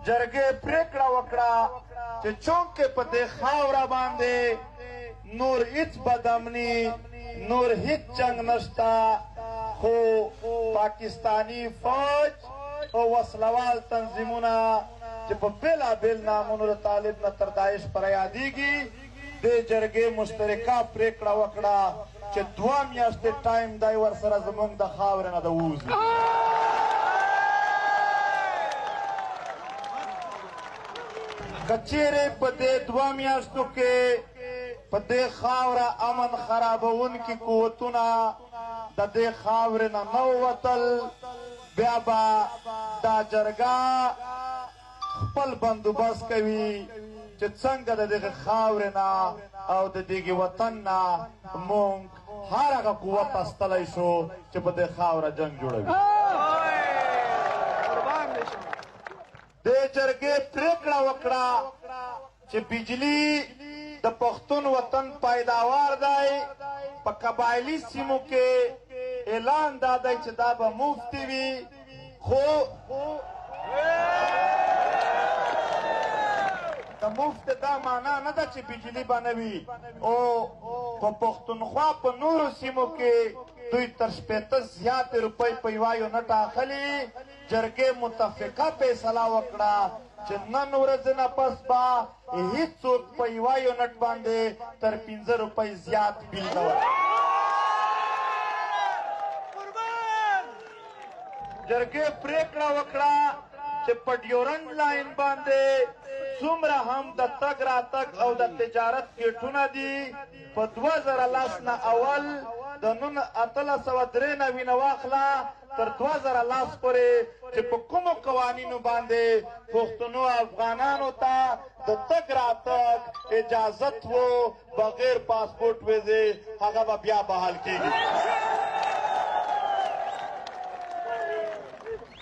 جرګې پریکړه وکړه چې چونکې په دې خاوره باندې نور هیڅ بدامني نور هیڅ جنگ نشته خو پاکستانی فوج او وسلوال تنظیمونه چې په بېلابېل نامونو د طالب نه تر داعش پره یادېږي دې جرګې مشترکه پریکړه وکړه چې 2 میاشتې ټایم دی ورسره زموږ د خاورې نه د ووځي که چیرې په دې 2 میاشتو کې په دې خاوره امن خرابونکي قوتونه د دې خاورې نه نه ووتل بیا به دا جرګه خپل بندوبست کوي چې څنګه د دغه خاورې نه او د دغه وطن نه مونږ هر هغه قوت استلی شو چې په دې خاوره جنګ جوړوي دې جرګې پریکړه وکړه چې بجلی د پښتون وطن پیداوار دی په قبایلي سیمو کې اعلان دا دی چې دا به مفت وي خو د مفت دا معنا نه ده چې بجلی به نه وي او په پښتونخوا په نورو سیمو کې دوی تر 80 زیاتې روپۍ په یوایو نه ټاخلي جرګې متفقه فیصله وکړه چې نن ورځې نه پس به هېڅوک په یوه یونټ باندې تر 5 روپۍ زیات بیل نه ورکوي جرګې پریکړه وکړه چې په ډیورنډ لاین باندې څومره هم د تګ راتګ او د تجارت ګیټونه دي په 2010 نه اول د 1893 نه واخله تر 2010 پورې چې په کومو قوانینو باندې پښتنو افغانانو ته د تګ راتګ اجازت و بغیر پاسپورټ ویزې هغه به بیا بحال کېږي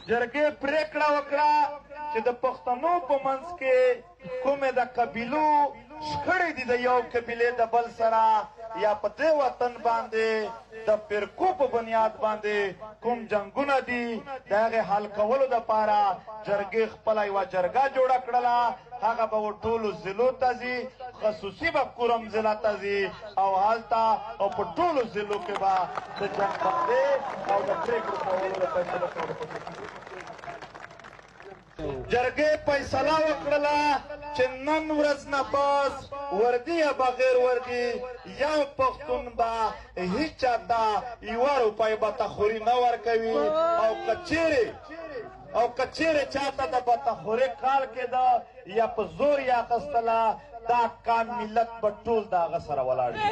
جرګې پریکړه وکړه چې د پښتنو په منځ کې کومې د قبیلو شخړې دي د یو قبیلې د بل سره یا په دې وطن باندې د فرقو په بنیاد باندې کوم جنګونه دي د هغې حل کولو دپاره جرګې خپله یوه جرګه جوړه کړله هغه به ټولو ضلعو ته ځي خصوصي به کورم ضلع ته ځي او هلته او په ټولو ضلعو کې به د جنګ بندۍ او د پرېکړو کولو د فیصله کولو جرګې فیصله وکړله چې نن ورځ نه پس وردي یا بغیر وردي یو پښتون به هیڅ چا ته 1 روپۍ بتخوري نه ورکوي او که چیرې چاته د بتخوري کار کېده یا په زور یې اخیستله دا کام ملت به ټول د هغه سره ولاړ وي